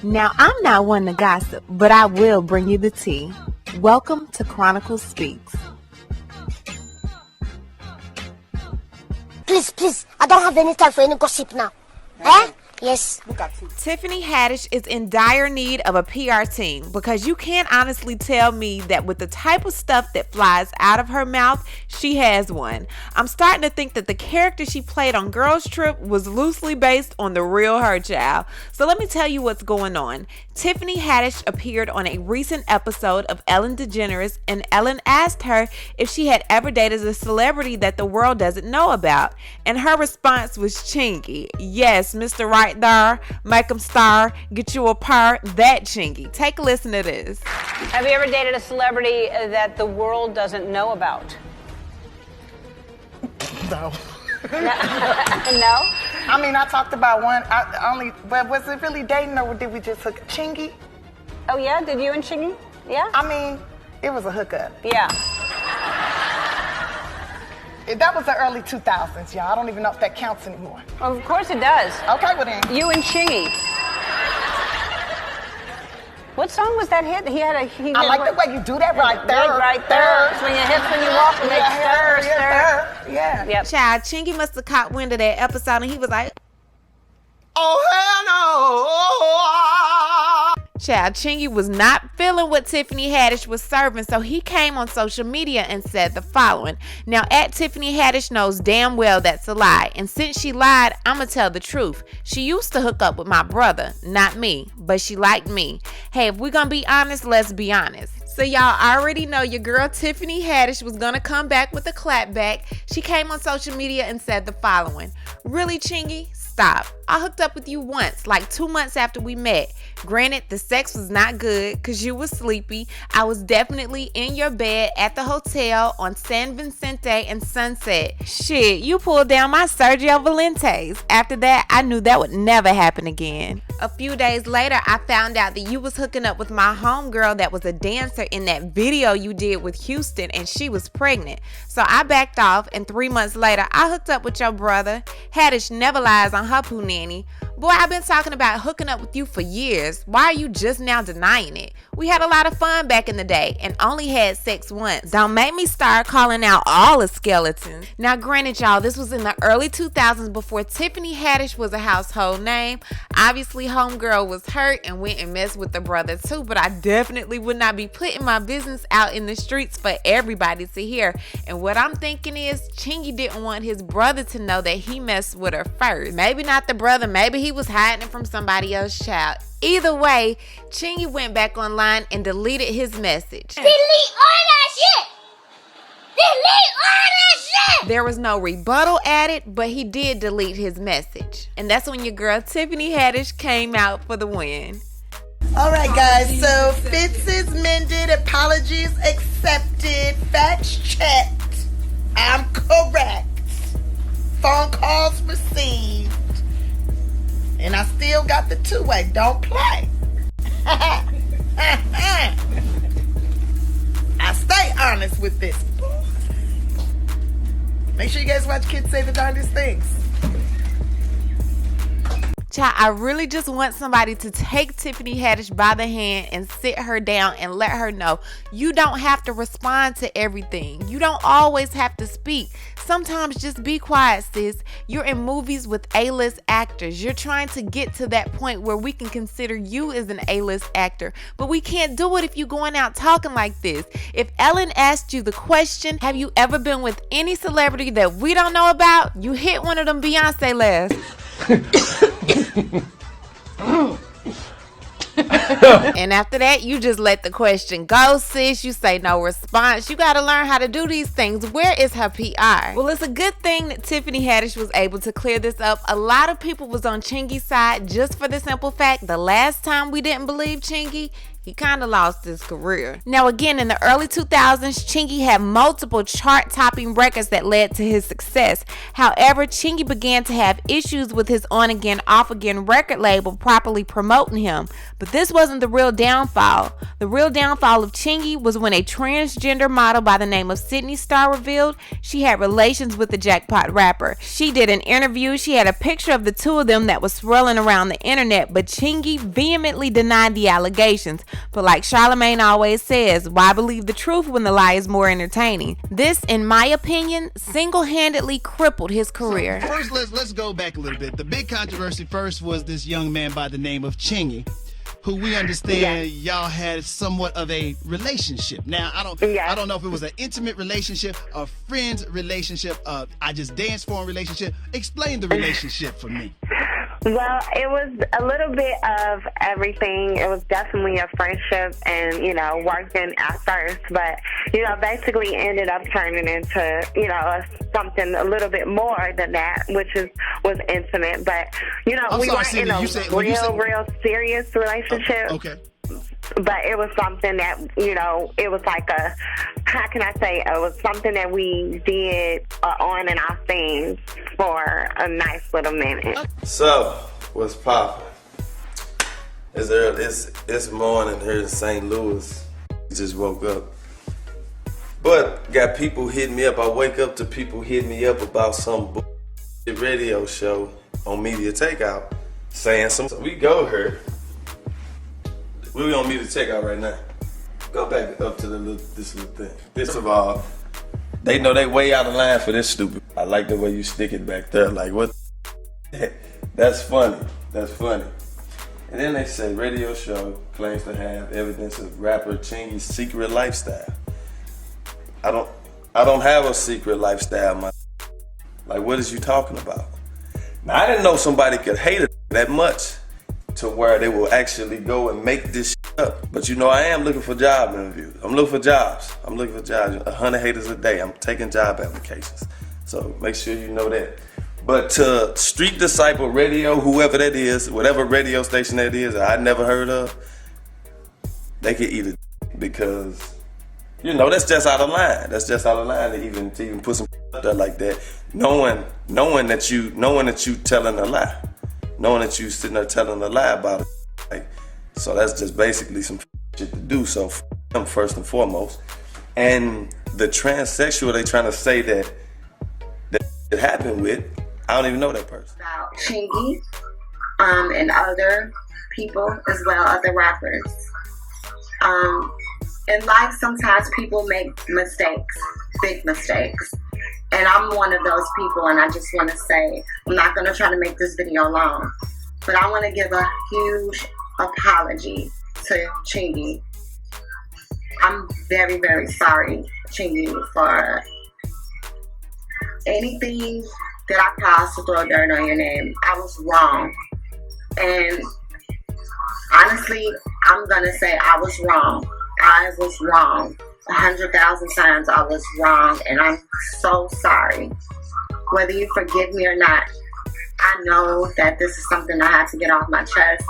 Now, I'm not one to gossip, but I will bring you the tea. Welcome to Chronicle Speaks. Please, I don't have any time for any gossip now. Eh? Yes. Tiffany Haddish is in dire need of a PR team because you can't honestly tell me that with the type of stuff that flies out of her mouth, she has one. I'm starting to think that the character she played on Girls Trip was loosely based on the real her, child. So let me tell you what's going on. Tiffany Haddish appeared on a recent episode of Ellen DeGeneres, and Ellen asked her if she had ever dated a celebrity that the world doesn't know about. And her response was Chingy. Yes, Mr. Right there, make him star, get you a part, that Chingy. Take a listen to this. Have you ever dated a celebrity that the world doesn't know about? No. No? I mean, I talked about one. But was it really dating or did we just hook Chingy? Oh yeah, did you and Chingy? Yeah? I mean, it was a hookup. Yeah. That was the early 2000s, y'all. I don't even know if that counts anymore. Well, of course it does. Okay, well then. You and Chingy. What song was that hit? I like the way you do that right there. Right there. Swing your hips when you walk and make stir. Yeah. Yep. Child, Chingy must have caught wind of that episode and he was like, oh, hell no. Child, Chingy was not feeling what Tiffany Haddish was serving, so he came on social media and said the following. Now, at Tiffany Haddish knows damn well that's a lie, and since she lied, I'ma tell the truth. She used to hook up with my brother, not me, but she liked me. Hey, if we're gonna be honest, let's be honest. So y'all already know your girl Tiffany Haddish was gonna come back with a clapback. She came on social media and said the following. Really, Chingy? Stop. I hooked up with you once, like 2 months after we met. Granted, the sex was not good because you was sleepy. I was definitely in your bed at the hotel on San Vicente and Sunset. Shit, you pulled down my Sergio Valentes. After that, I knew that would never happen again. A few days later, I found out that you was hooking up with my homegirl that was a dancer in that video you did with Houston, and she was pregnant. So I backed off, and 3 months later, I hooked up with your brother. Haddish never lies on her poo nanny. Boy, I've been talking about hooking up with you for years. Why are you just now denying it? We had a lot of fun back in the day and only had sex once. Don't make me start calling out all the skeletons. Now, granted, y'all, this was in the early 2000s before Tiffany Haddish was a household name. Obviously, homegirl was hurt and went and messed with the brother too, but I definitely would not be putting my business out in the streets for everybody to hear. And what I'm thinking is Chingy didn't want his brother to know that he messed with her first. Maybe not the brother, maybe he was hiding it from somebody else's child. Either way, Chingy went back online and deleted his message. Delete all that shit! Delete all that shit! There was no rebuttal added, but he did delete his message. And that's when your girl Tiffany Haddish came out for the win. All right, guys. So fences mended, apologies accepted, facts checked. I'm correct. Phone calls received. And I still got the two-way. Don't play. I stay honest with this. Make sure you guys watch Kids Say the Darndest Things. Child, I really just want somebody to take Tiffany Haddish by the hand and sit her down and let her know you don't have to respond to everything. You don't always have to speak. Sometimes just be quiet, sis. You're in movies with A-list actors. You're trying to get to that point where we can consider you as an A-list actor. But we can't do it if you're going out talking like this. If Ellen asked you the question, have you ever been with any celebrity that we don't know about? You hit one of them Beyonce laughs. And after that, you just let the question go, sis. You say no response. You got to learn how to do these things. Where is her PR? Well, it's a good thing that Tiffany Haddish was able to clear this up. A lot of people was on Chingy's side just for the simple fact the last time we didn't believe Chingy, he kind of lost his career. Now again, in the early 2000s, Chingy had multiple chart-topping records that led to his success. However, Chingy began to have issues with his on-again, off-again record label properly promoting him. But this wasn't the real downfall. The real downfall of Chingy was when a transgender model by the name of Sydney Starr revealed she had relations with the jackpot rapper. She did an interview. She had a picture of the two of them that was swirling around the internet, but Chingy vehemently denied the allegations. But like Charlamagne always says, why believe the truth when the lie is more entertaining? This, in my opinion, single-handedly crippled his career. So first, let's go back a little bit. The big controversy first was this young man by the name of Chingy, who we understand y'all had somewhat of a relationship. Now, I don't know if it was an intimate relationship, a friend's relationship, I just danced for a relationship. Explain the relationship for me. Well, it was a little bit of everything. It was definitely a friendship and, working at first. But, basically ended up turning into, something a little bit more than that, which was intimate. But, we weren't in a real serious relationship. Okay. But it was something that, it was like how can I say, it was something that we did on and off things for a nice little minute. So, what's poppin'? It's morning here in St. Louis. Just woke up. But got people hitting me up. I wake up to people hitting me up about some radio show on Media Takeout saying so we go here. We're on Media Takeout right now. Go back up to this little thing. First of all, they know they way out of line for this stupid. I like the way you stick it back there. Like, what? That's funny. That's funny. And then they say radio show claims to have evidence of rapper Chingy's secret lifestyle. I don't have a secret lifestyle, Like, what is you talking about? Now, I didn't know somebody could hate it that much to where they will actually go and make this shit up. But I am looking for job interviews. I'm looking for jobs. 100 haters a day. I'm taking job applications. So make sure you know that. But to Street Disciple Radio, whoever that is, whatever radio station that is, I never heard of, they could eat it because, that's just out of line. That's just out of line to even put some up there like that, knowing that you telling a lie. Knowing that you sitting there telling a lie about it. So that's just basically some shit to do. So them first and foremost. And the transsexual they trying to say that it happened with, I don't even know that person. About Chingy and other people as well, other rappers. In life, sometimes people make mistakes, big mistakes. And I'm one of those people, and I just want to say, I'm not going to try to make this video long, but I want to give a huge apology to Chingy. I'm very, very sorry, Chingy, for anything that I caused to throw dirt on your name. I was wrong. And honestly, I'm going to say I was wrong. I was wrong. 100,000 times I was wrong, and I'm so sorry. Whether you forgive me or not, I know that this is something I have to get off my chest,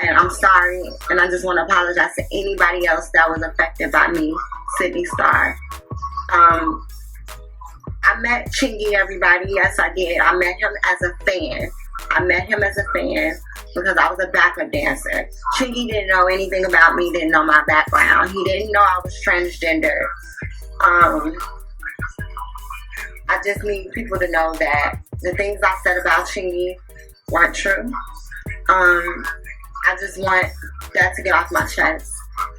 and I'm sorry, and I just want to apologize to anybody else that was affected by me, Sydney Starr. I met Chingy, everybody. Yes, I did. I met him as a fan. Because I was a backup dancer. Chingy didn't know anything about me, didn't know my background. He didn't know I was transgender. I just need people to know that the things I said about Chingy weren't true. I just want that to get off my chest.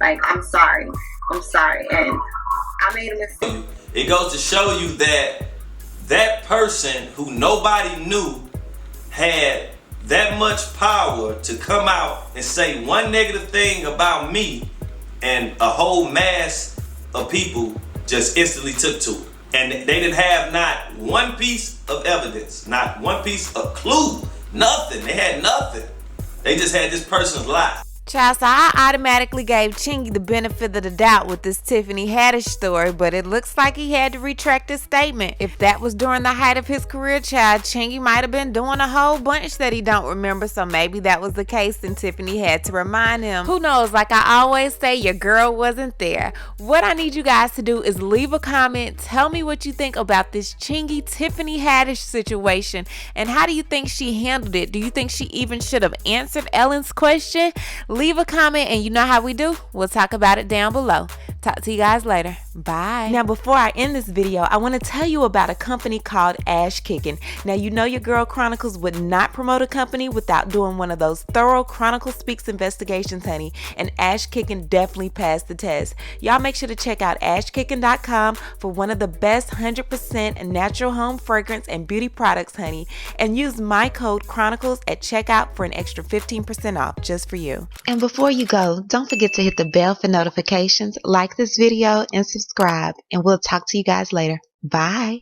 Like, I'm sorry, and I made a mistake. It goes to show you that person who nobody knew had that much power to come out and say one negative thing about me, and a whole mass of people just instantly took to it. And they didn't have not one piece of evidence, not one piece of clue, nothing. They had nothing. They just had this person's lie. Child, so I automatically gave Chingy the benefit of the doubt with this Tiffany Haddish story, but it looks like he had to retract his statement. If that was during the height of his career, child, Chingy might have been doing a whole bunch that he don't remember, so maybe that was the case and Tiffany had to remind him. Who knows? Like I always say, your girl wasn't there. What I need you guys to do is leave a comment. Tell me what you think about this Chingy Tiffany Haddish situation, and how do you think she handled it? Do you think she even should have answered Ellen's question? Leave a comment, and you know how we do. We'll talk about it down below. Talk to you guys later. Bye. Now, before I end this video, I want to tell you about a company called Ash Kicking. Now, you know your girl Chronicles would not promote a company without doing one of those thorough Chronicle Speaks investigations, honey, and Ash Kicking definitely passed the test. Y'all make sure to check out ashkicking.com for one of the best 100% natural home fragrance and beauty products, honey, and use my code Chronicles at checkout for an extra 15% off just for you. And before you go, don't forget to hit the bell for notifications, like this video, and subscribe. And we'll talk to you guys later. Bye.